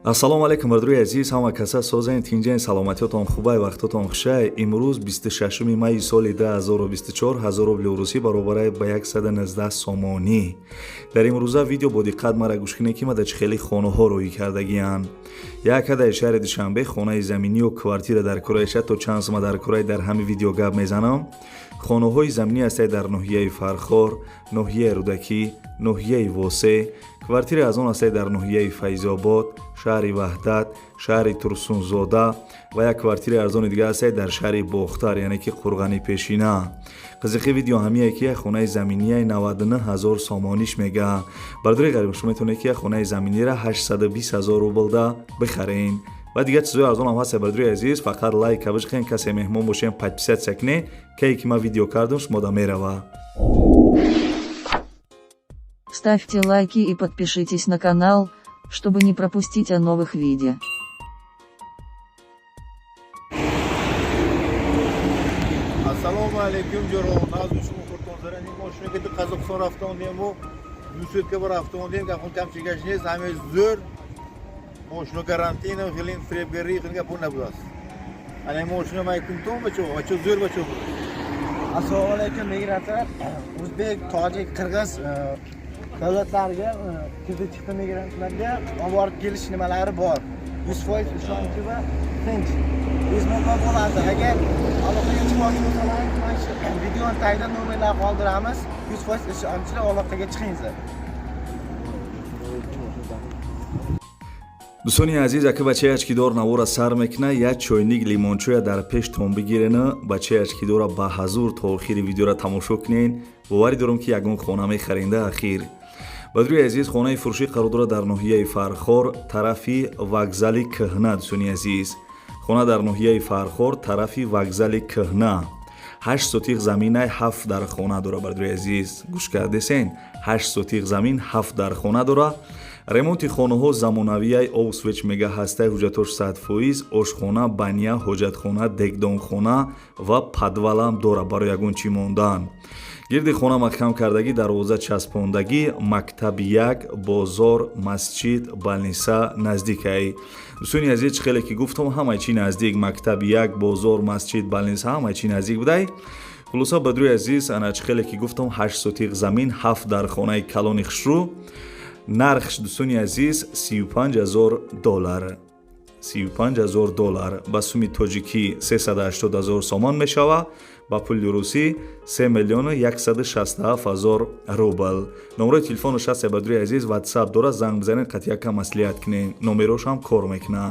ассалому алайкум бардруи азиз, ҳама каса созен тинҷаин саломатиётон хубай вақтотон хушай. Имрӯз 26 майи соли 2024 1000 белорусӣ баробар ба 119 сомонӣ. дар имрӯза видео бо диққат мара гӯш кинед ки ма дар чӣ хеле хонаҳо рӯӣ кардагиянд. як ҳадаи шаҳри душанбе хонаи заминию квартира дар кураиша то чанд сома дар кураи дар ҳамин видео гап мезанам. хонаҳои заминӣ ҳастанд дар ноҳияи фархор, ноҳияи рӯдакӣ, ноҳияи восе. квартира аз он ҳастанд дар ноҳияи файзобод, шаҳри ваҳдат, шаҳри турсунзода ва як квартираи арзони дигар ҳастанд дар шаҳри бохтар, яъне ки қурғани пешина. қизиқи видео ҳамие ки як хонаи заминияи 99 000 сомониш мега. бардори ғариб шумо метавонед ки як хонаи заминиро 820 000 рубл да бихарен. ва дигар чизои арзон ҳам ҳаст. бардори азиз, фақат лайк кавишқен, касе меҳмон бошем подписатсия кине, кае ки ма видео кардам шумо да мерава. Ставьте лайки и подпишитесь на канал, чтобы не пропустить о новых видео. Assalomu alaykum jo'ron. Nazu shuma xurtonzarani moshinaga deb Qozog'iston avtomobilim bu Yusufga bir avtomobilim kam kamchigashni samiz zo'r. Moshina karantina xilin February xilga pulna bulas. Ana moshina maykum tom bacho, bacho zo'r bacho. Assalomu alaykum migrantlar. O'zbek, tojik, qirg'iz davlatlarga kirdi chiqdi migrantlarga olib borib kelish nimalari bor. 100% ishonchi va tinch. Mehmonlar bo'ladi. Agar aloqaga chiqmoqchi bo'lsalar, mana shu videoning tagida nomerlar qoldiramiz. 100% ishonchli aloqaga chiqinglar. дӯстони азиз, ака бачаяш ки дор навора сар мекна, як чойник лимончоя дар пештон бигирена, бачаяш ки дора ба ҳазур то охири видеора тамошо кинен. боварӣ дорам ки ягон хона мехаренда ахир. бадруи азиз, хонаи фурӯшӣ қарор дорад дар ноҳияи Фархор, тарафи вокзали Кӯҳна. дӯстони азиз, хона дар ноҳияи Фархор, тарафи вокзали Кӯҳна. 8 сотиқ заминай 7 дар хона дора. бардруи азиз, гӯш кардесен, 8 сотиқ замин 7 дар хона дора. ремонти хонаҳо замонавияи овсвеч мега ҳастаи ҳуҷҷатош 100%, ошхона, баня, ҳоҷатхона, дегдонхона ва падвалам дора барои ягон чӣ мондан. гирди хона маҳкам кардагӣ, дарвоза часпондагӣ, мактаби як, бозор, масҷид, балниса наздикай. дӯстони азиз, чӣ хеле ки гуфтам, ҳамаи чӣ наздик, мактаби як, бозор, масҷид, балниса, ҳамаи чӣ наздик будай. хулоса бадруи азиз, ана чӣ хеле ки гуфтам, 8 сотиқ замин 7 дар хонаи калони хушрӯ. нархш дӯстони азиз $35,000. $35,000 ба суми тоҷикӣ 380 000 сомон мешава, ба пули русӣ 3 167 000 рубл. номерои телефонаш ҳаст бадруи азиз, WhatsApp дора, занг бизанед, қати якам маслиҳат кинен. номерош ҳам кор мекуна.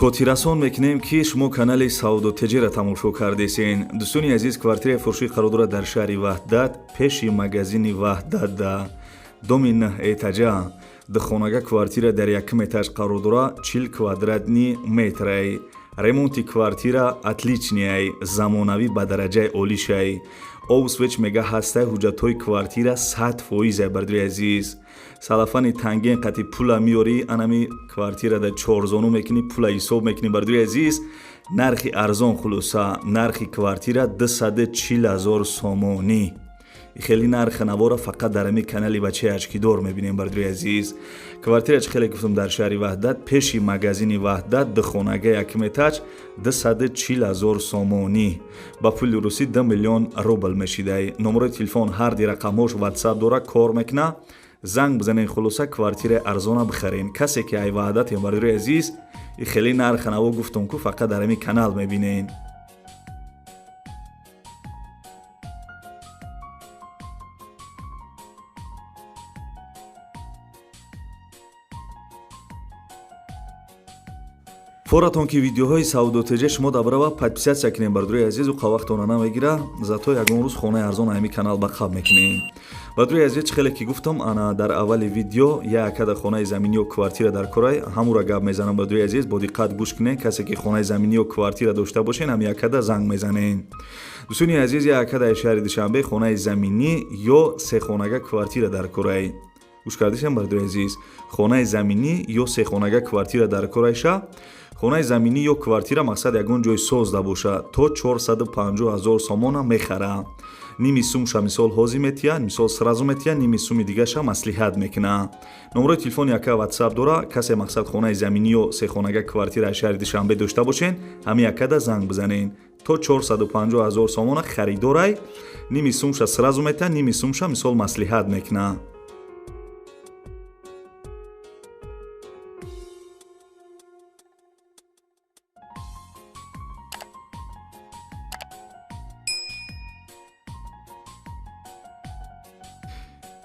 хотиррасон мекунем ки шумо канали саудотеҷера тамошо кардесен. дӯстони азиз, квартираи фурӯшӣ қарор дорад дар шаҳри ваҳдат, пеши магазини ваҳдат да доми 9 этажа. духонага квартира дар якум этаж қарор дорад, 40 квадратни метрай. ремонти квартира атличниай, замонавӣ ба дараҷаи олишай. овсвеч мега ҳастаи ҳуҷҷатҳои квартира 100%. бардуи азиз, салафани танген қати пула миёрӣ, анами квартира да чорзону мекунӣ, пула ҳисоб мекунӣ. бардуи азиз, нархи арзон, хулоса нархи квартира 240 000 сомонӣ. хеле нархи навора фақат дар ҳамин канали бачаи ачкидор мебинем. бардуи азиз, квартира чӣ хеле гуфтам, дар шаҳри ваҳдат, пеши магазини ваҳдат, духонага якум этаж 240 000 сомонӣ, ба пули русӣ 2 миллион рубл мешидай. номерои телефон ҳарди рақамҳош WhatsApp дора, кор мекуна, занг бизанен, хулоса квартираи арзона бихарен. касе ки ай ваҳдатем, бардуи азиз, хеле нархи наво гуфтам ку фақат дар ҳамин канал мебинен. форатон ки видеоҳои савдотиҷа шумо дабарава подписатсия кунем бардуи азизу қавақтона намегира зато ягон рӯз хонаи арзон ҳами канал ба қаб мекунем. бардуи азиз хеле ки гуфтам ана дар аввали видео якада хонаи заминиё квартира дар корай ҳамура гап мезанам. бардуи азиз бо диққат гӯш кунед. касе ки хонаи заминиё квартира дошта бошен ҳам якада занг мезанен. дӯстони азиз якадаи шаҳри душанбе хонаи заминӣ ё сехонага квартира дар корай. гӯш кардисем бардуи азиз, хонаи заминӣ ё сехонага квартира дар корайша. хонаи заминӣ ё квартира мақсад ягон ҷой созда боша то 450 000 сомона мехара. ними сумша мисол ҳозӣ метия, мисол сразу метия, ними суми дигаша маслиҳат мекуна. номрои телефони яка ватсап дора. касе мақсад хонаи заминӣ ё сехонага квартираи шаҳри душанбе дошта бошен ҳами якада занг бизанен. то 450 000 сомона харидорай, ними сумша сразу метия, ними сумша мисол маслиҳат мекуна.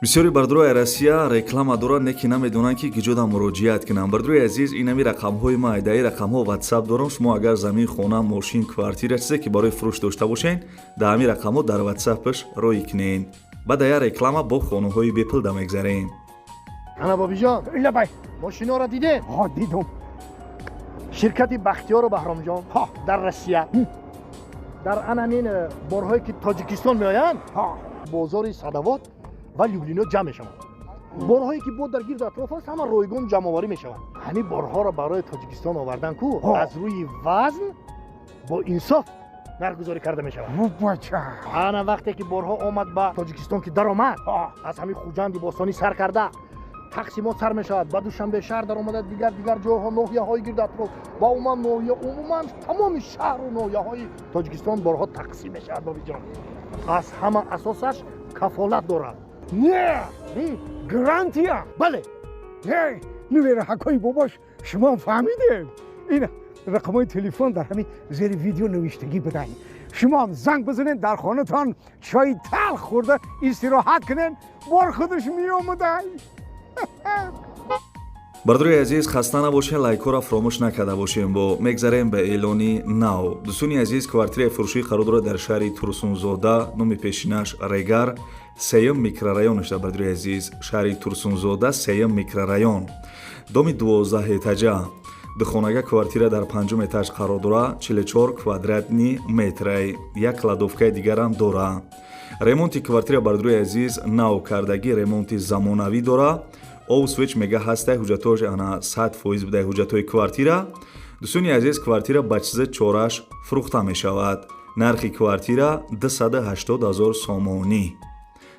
бисёри бардурои Россия реклама дорад, неки намедонанд ки киҷода муроҷиат кунанд. бардурои азиз, инами рақамҳои ма айдаи рақамҳо ватсап дорам. шумо агар замин, хона, мошин, квартира чизе ки барои фурӯш дошта бошен, да ҳами рақамҳо дар ватсапаш роӣ кунен. баъд я реклама бо хонаҳои бепилда мегзарем. ана бобиҷон, ила бай, мошиноро дидед? ҳо, дидум. ширкати Бахтиёру Баҳромҷон дар Россия. дар анамин борҳое ки Тоҷикистон меоянд, бозори Садовод ва Люблино ҷамъ мешаванд. борҳое ки бо дар гирду атроф аст, ҳама ройгон ҷамъоварӣ мешаванд. ҳамин борҳоро барои Тоҷикистон овардан ку аз рӯи вазн бо инсоф нархгузорӣ карда мешавад. ана вақте ки борҳо омад ба Тоҷикистон ки даромад, аз ҳамин хуҷанди бостонӣ сар карда тақсимот сар мешавад, ба Душанбе шаҳр даромада, дигар ҷойҳо, ноҳияҳои гирду атроф ва умуман тамоми шаҳру ноҳияҳои Тоҷикистон борҳо тақсим мешавад. бобиҷон, аз ҳама асосаш кафолат дорад. Не, гарантия. бале, нувера ҳакои бобош шумо фаҳмидед. ин рақамҳои телефон дар ҳамин зери видео навиштагӣ буданд. шумо ҳам занг бизанед, дар хонатон чойи талх хӯрда истироҳат кунед, бор худаш меомадай. бардурои азиз, хаста набошен, лайкора фаромӯш накарда бошем. бо мегзарем ба эълони нав. дӯстони азиз, квартираи фурӯшии қарор дорад дар шаҳри Турсунзода, номи пешинаш Регар, 3 микрорайон аста. бардурои азиз, шаҳри Турсунзода, 3 микрорайон, доми 12 этажа. духонага квартира дар 5 этаж қарор дорад, 44 квадратни метрай, як кладовкаи дигарам дорад. ремонти квартира бардурои азиз нав кардагӣ, ремонти замонавӣ дорад. овсвеч мега ҳастай ҳуҷҷатош ана 100% будай ҳуҷҷатои квартира. дӯстони азиз, квартира ба чизи чораш фурӯхта мешавад. нархи квартира 280 000 сомонӣ,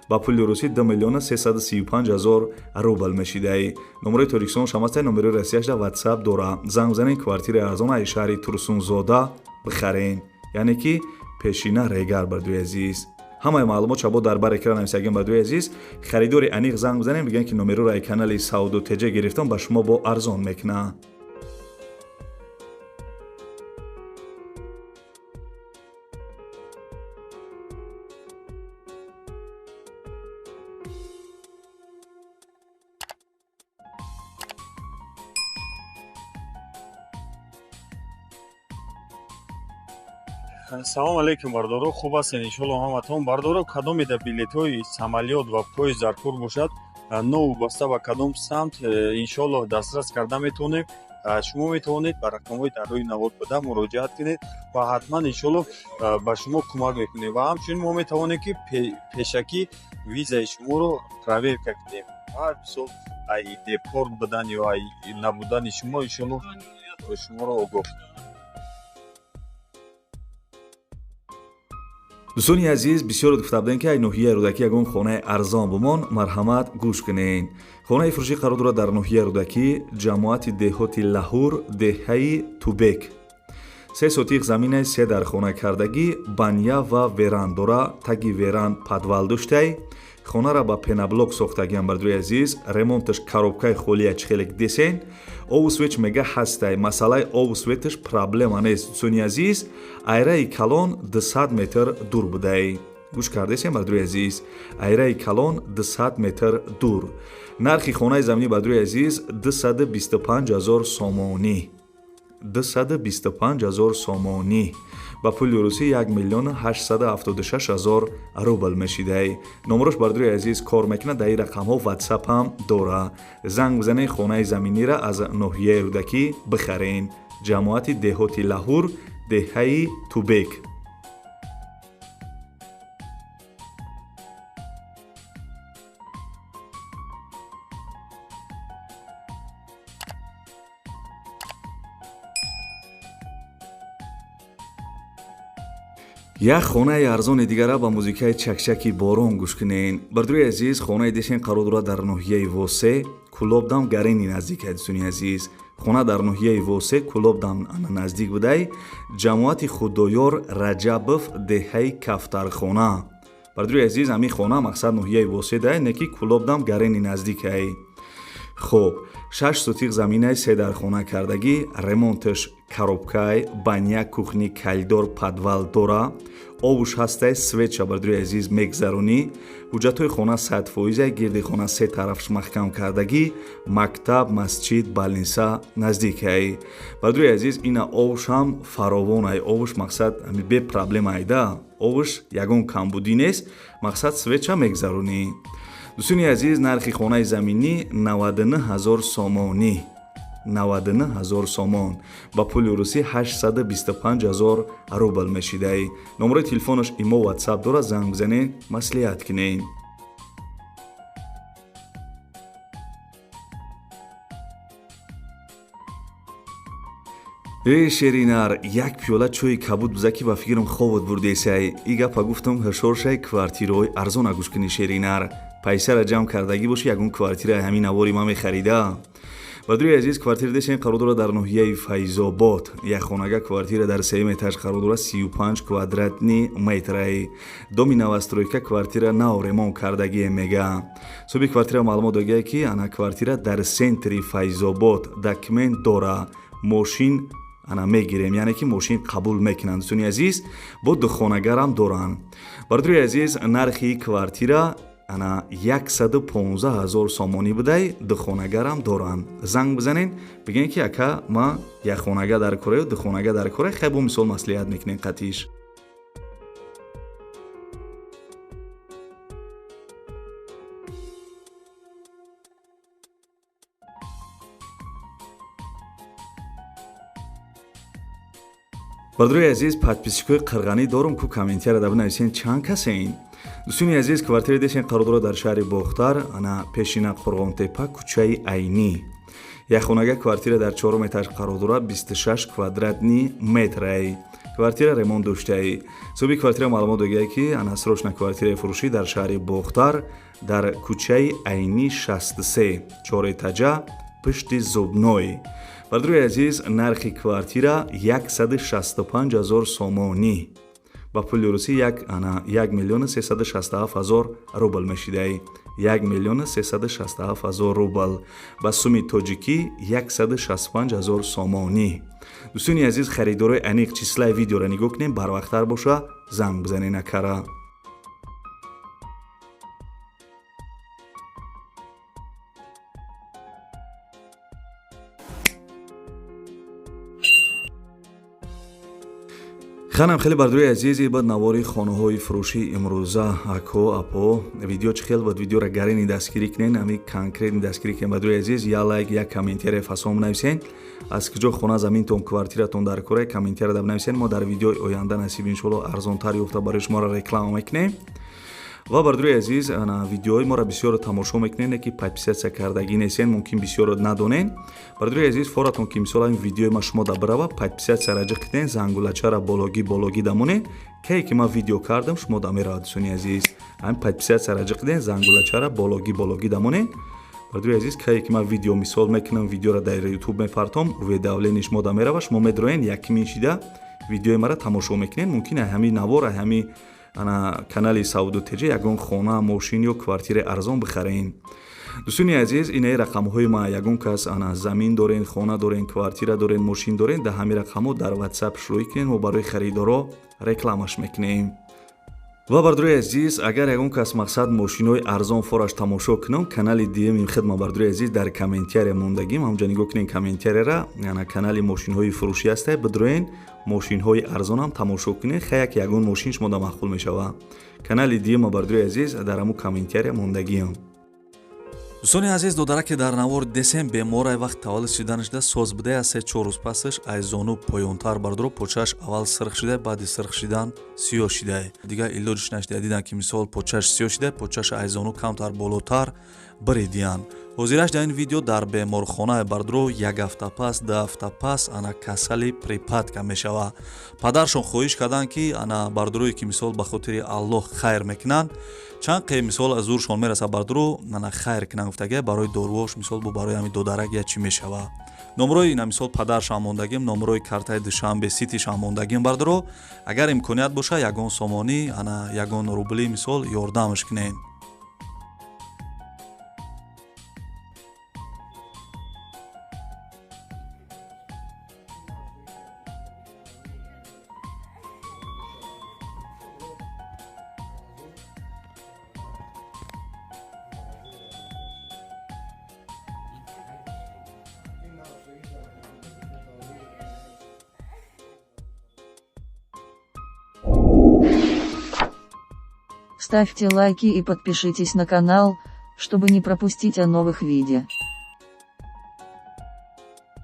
ба пули русӣ 2 миллион 335 000 рубл мешидаи. номерои Тоҷикистон шамастай, номерои Россияшда ватсап дора. занг занен, квартираи арзон аз шаҳри Турсунзода бихарен, яъне ки пешина Регар. бардуи азиз, ҳамаи маълумот шабо дар бар экран намисагем. бардуи азиз, харидори аниқ занг бизанем, бигӯянд ки номероро ай канали Саудотеҷа гирифтам, ба шумо бо арзон мекуна. салому алейкум бардоро, хуб ҳастед иншоалло ҳаматон. бардоро, кадомеда билетҳои самолёт ва поезд дар кор бошад, нову баста ба кадом самт, иншоалло дастрас карда метавонем. шумо метавонед ба рақамҳои дар рӯи навод буда муроҷиат кунед ва ҳатман иншоалло ба шумо кӯмак мекунем. ва ҳамчунин мо метавонем ки пешакӣ визаи шуморо проверка кунем. ҳар мисол ай депорт будан ё ай набудани шумо иншоалло шуморо огоҳ. дӯстони азиз, бисёр гуфта будем ки ай ноҳияи рӯдакӣ ягон хонаи арзон бумон, марҳамат гӯш кунед. хонаи фурӯшӣ қарор дорад дар ноҳияи рӯдакӣ, ҷамоати деҳоти Лаҳур, деҳаи Тубек. 3 сотиқ заминаи 3 дар хона кардагӣ, баня ва веран дора, таги веран падвал доштай. хонара ба пенаблок сохтагиам. бардуи азиз, ремонташ коробкаи холияч хелек десен. овсвеч мега ҳастай, масъалаи овсветаш проблема нест. дӯстони азиз, айраи калон 200 метр дур будай. гӯш кардесем бардуи азиз, айраи калон 200 метр дур. нархи хонаи заминӣ бардуи азиз 225 000 сомонӣ. 225,000 сомонӣ ба пули русӣ 1,876,000 рубл мешидай. номерош бардуи азиз кор мекунад. дар ин рақамҳо ватсап ҳам дора. занг бизанед хонаи заминиро аз ноҳияи рӯдакӣ бихарен. ҷамоати деҳоти лаҳур, деҳаи тубек. як хонаи арзони дигара ба музикаи чакчаки борон гӯш кунен. бардуи азиз хонаи дишен қарор дорад дар ноҳияи восе кулобдам гарени наздик дӯстони азиз. хона дар ноҳияи восе кулобдам наздик будай. ҷамоати худоёр раҷабов, деҳаи кафтархона. бардуи азиз ҳамин хона мақсад ноҳияи восе дай неки кулобдам гарени наздикай. хуб 6 сутиқ заминаи 3 дар хона кардагӣ, ремонташ коробкай, баня, кухни калидор, подвал дора. обуш ҳастай, свеча бардуи азиз мегзаронӣ. ҳуҷҷатҳои хона 100%, гирди хона 3 тарафш маҳкам кардагӣ, мактаб, масҷид, балниса наздикай. бардуи азиз ина обуш ҳам фаровонай. обуш мақсад бе проблема айда. обуш ягон камбудӣ нест, мақсад свеча мегзаронӣ. дӯстони азиз нархи хонаи заминӣ 99,000 сомонӣ. 99,000 сомон ба пули русӣ 825,000 рубл мешидай. номерои телефонаш имо ватсап дора. занг бизанед, маслиҳат кунед. шеринар, як пиёла чӯи кабуд биза ки ба фикрам хобот бурдесай. и гапа гуфтам ҳушоршай квартираҳои арзона гӯш кунӣ шеринар. пайсара ҷамъ кардагӣ бошӣ ягон квартираи ҳамин навори ма мехарида. бардуи азиз квартира дешен қарор дорад дар ноҳияи файзобод. як хонага квартира дар 3 этаж қарор дорад 35 квадратни метрай. доми новостройка квартира нав ремонт кардагие мега. соҳиби квартира маълумот додае ки ана квартира дар сентри файзобод документ дора. мошин ана мегирем, яъне ки мошин қабул мекунанд. дӯстони азиз бо духонагарам доранд. бардуи азиз нархи квартира ана 115,000 сомонӣ будай, духонагарам доранд. занг бизанен, бигӯен ки ака ма якхонага дар кораю, духонага дар кора, хай бо мисол маслиҳат мекунем қатиш. бардуи азиз подписчикои қирғанӣ дорум ку комментиро да бинависен чанд касен. дӯстони азиз квартира дешен қарор дорад дар шаҳри бохтар, ана пешина қурғонтепа, кӯчаи айнӣ. якхонага квартира дар 4 этаж қарор дорад 26 квадратни метрай. квартира ремонт доштаи. соҳиби квартира маълумот додае ки ана срочна квартираи фурӯшӣ дар шаҳри бохтар дар кӯчаи айнӣ 63 4 этажа пишти зубной. бардуи азиз нархи квартира 165,000 сомонӣ ба пули русӣ 1,367,000 рубл мешидай. 1,367,000 рубл ба суми тоҷикӣ 165,000 сомонӣ. дӯстони азиз харидорои аниқ числаи видеоро нигоҳ кунем, барвақттар боша, занг бизанен акара. ханам хеле бардуи азиз бад навори хонаҳои фурӯшии имрӯза ако апо видео чӣ хел бад видеора гарени дастгирӣ кунен, ами конкретни дастгирӣ кунен. бардуи азиз я лайк, я комментариya фасон бинависен. аз куҷо хона заминтон квартиратон дар кора комментариya да бинависен. мо дар видеои оянда насиб иншоалло арзонтар ёфта барои шуморо реклама мекунем. ва бардуи азиз ана видеои моро бисёр тамошо мекунен, ки подписатсия кардагӣ нестен, мумкин бисёр надонен. бардуи азиз форатон ки мисол ин видеои ма шумо да барава подписатсияра ҷиқ кунен, зангулачара бологӣ дамонен, кае ки ман видео кардам шумо да меравад. дӯстони азиз ҳам подписатсияра ҷиқ кунен, зангулачара бологӣ дамонен. бардуи азиз кае ки ман видео мисол мекунам, видеора дар ютуб мепартом, уведавлени шумо да мерава, шумо медроен якимин шида видеои мара тамошо мекунен. мумкин ҳами навор ҳами ана канали Сауду Теҷа ягон хона, мошин ё квартираи арзон бихарен. дӯстони азиз инаи рақамҳои ма ягон кас ана замин дорен, хона дорен, квартира дорен, мошин дорен, да ҳамин рақамҳо дар WhatsApp шурӯъ кунен, мо барои харидоро рекламаш мекунем. ва бардурои азиз, агар ягон кас мақсад мошинҳои арзон фораш тамошо кунам, канали диюми хидма бардурои азиз дар комментария мондагим, ҳамҷа нигоҳ кунен комментарияра, яна канали мошинҳои фурӯшӣ ҳастай, бидуроен мошинҳои арзонам тамошо кунед, хаяк ягон мошин шумода маъқул мешавад. Канали диюма бардурои азиз дар ҳамун комментария мондагиам. дӯстони азиз, додараке дар навор десем беморай вақт таваллуд шиданашда соз будая 3-4 рӯз пасаш айзону поёнтар бардуро почааш аввал сирх шида, баъди сирх шидан сиёҳ шида. Дигар илоҷиш нашида, дидан ки мисол почааш сиёҳ шида, почааш айзону камтар болотар баридиян. ҳозираш дар ин видео дар беморхона бардуро 1 ҳафта пас, 2 ҳафта пас ана касали припадка мешава. Падаршон хоҳиш карданд ки ана бардурое ки мисол ба хотири Аллоҳ хайр мекунанд, чанд қе мисол аз зуршон мераса бардуро ана хайр кунанд, гуфтага барои дорувош мисол бо барои ҳамин додарак я чӣ мешава. номрои ина мисол падаршам мондагим, номрои картаи душанбе ситишам мондагим бардуро, агар имконият боша ягон сомонӣ ана ягон рубли мисол ёрдамаш кунед. Ставьте лайки и подпишитесь на канал, чтобы не пропустить о новых видео.